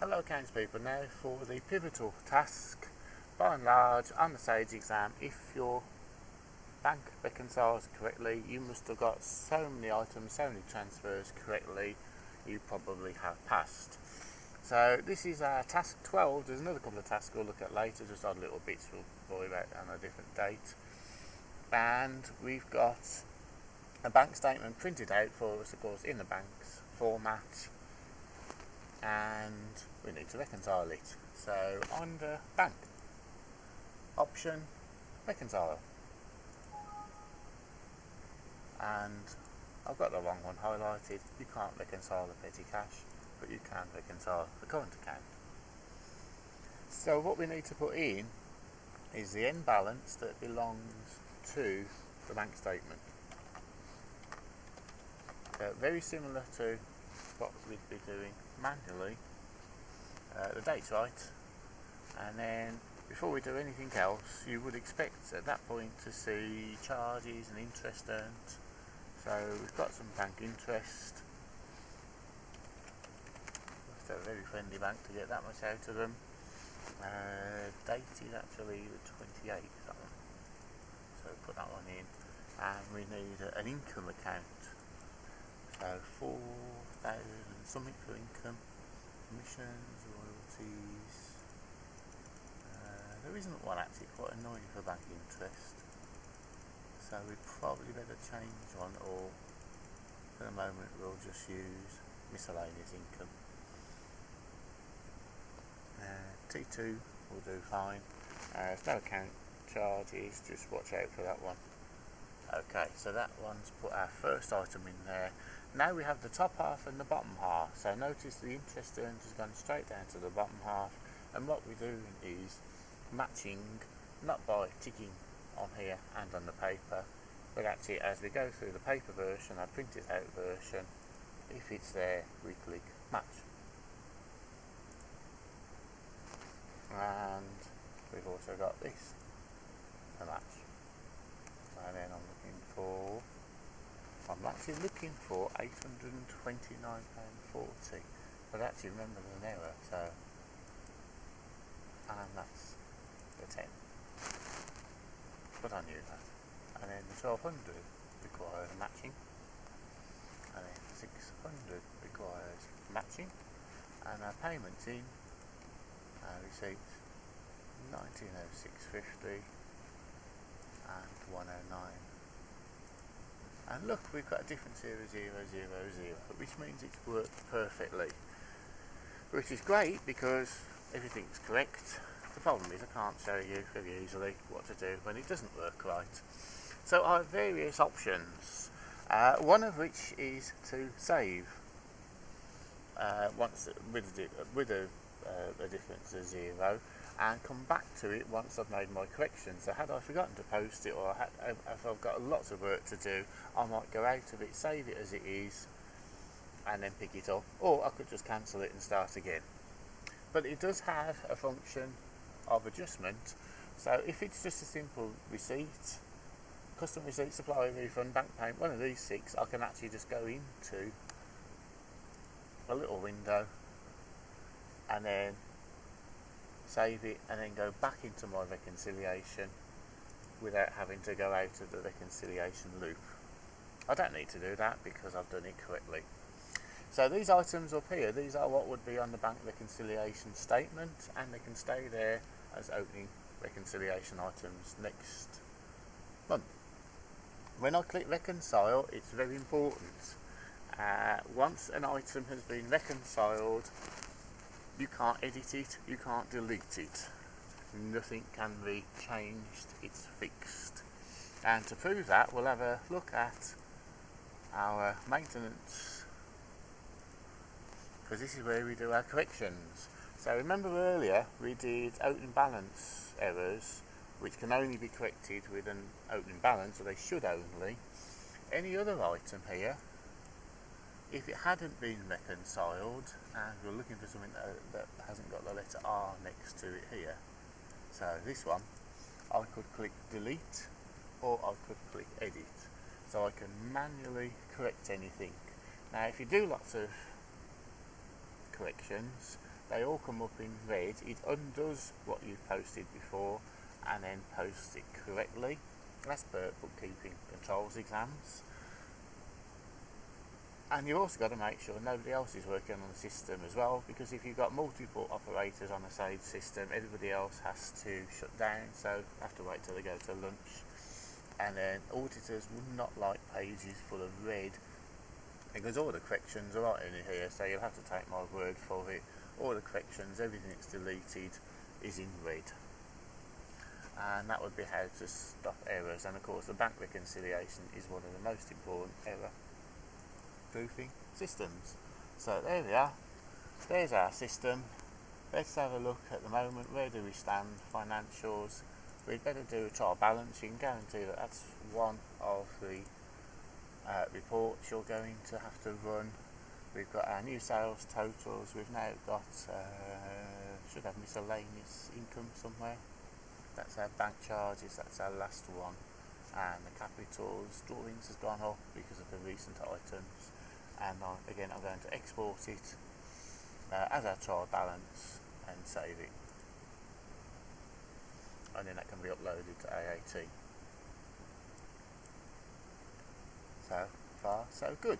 Hello accounts people, now for the pivotal task. By and large, on the Sage exam, if your bank reconciles correctly, you must have got so many items, so many transfers correctly, you probably have passed. So this is our task 12. There's another couple of tasks we'll look at later, just odd little bits we'll worry about on a different date. And we've got a bank statement printed out for us, of course, in the bank's format, and we need to reconcile it. So under bank, option, reconcile, and I've got the wrong one highlighted. You can't reconcile the petty cash, but you can reconcile the current account. So what we need to put in is the end balance that belongs to the bank statement. So very similar to what we'd be doing manually. The date's right, and then before we do anything else, you would expect at that point to see charges and interest earned. So we've got some bank interest. It's a very friendly bank to get that much out of them. Date is actually the 28th, that one. So put that one in, and we need an income account. So 4,000 something for income, commissions, royalties. There isn't one actually, quite annoying for bank interest. So we'd probably better change one, or for the moment we'll just use miscellaneous income. T2 will do fine. There's no account charges, just watch out for that one. Okay, so that one's put our first item in there. Now we have the top half and the bottom half. So notice the interest earned has gone straight down to the bottom half, and what we're doing is matching, not by ticking on here and on the paper, but actually as we go through the paper version, our printed out version, if it's there, we click match. And we've also got this to match. And then I'm actually looking for £829.40, but actually remember there's an error, so, and that's the 10. But I knew that. And then the 1200 requires matching, and then 600 requires matching, and our payments in, our receipts, 1906.50 and 109. And look, we've got a difference here of 000, which means it's worked perfectly, which is great because everything's correct. The problem is I can't show you very easily what to do when it doesn't work right. So I have various options, one of which is to save once with a difference of 0, and come back to it once I've made my correction. So had I forgotten to post it, or if I've got lots of work to do, I might go out of it, save it as it is, and then pick it up, or I could just cancel it and start again. But it does have a function of adjustment. So if it's just a simple receipt, custom receipt, supplier refund, bank payment, one of these 6, I can actually just go into a little window and then save it, and then go back into my reconciliation without having to go out of the reconciliation loop. I don't need to do that because I've done it correctly. So these items up here, these are what would be on the bank reconciliation statement, and they can stay there as opening reconciliation items next month. When I click reconcile, it's very important. Once an item has been reconciled, you can't edit it, you can't delete it. Nothing can be changed, it's fixed. And to prove that, we'll have a look at our maintenance, because this is where we do our corrections. So remember earlier we did opening balance errors, which can only be corrected with an opening balance, or they should only. Any other item here, if it hadn't been reconciled, and we're looking for something that hasn't got the letter R next to it here, so this one, I could click delete, or I could click edit, so I can manually correct anything. Now if you do lots of corrections, they all come up in red. It undoes what you've posted before and then posts it correctly. That's per bookkeeping controls exams. And you've also got to make sure nobody else is working on the system as well, because if you've got multiple operators on the same system, everybody else has to shut down, so have to wait till they go to lunch. And then auditors would not like pages full of red, because all the corrections are right in here, so you'll have to take my word for it. All the corrections, everything that's deleted is in red. And that would be how to stop errors. And of course the bank reconciliation is one of the most important error proofing systems. So there we are, there's our system. Let's have a look at the moment. Where do we stand? Financials. We'd better do a trial balance. You can guarantee that that's one of the reports you're going to have to run. We've got our new sales totals. We've now got should have miscellaneous income somewhere. That's our bank charges. That's our last one. And the capitals drawings has gone up because of the recent items. And again, I'm going to export it as our trial balance and save it. And then that can be uploaded to AAT. So far, so good.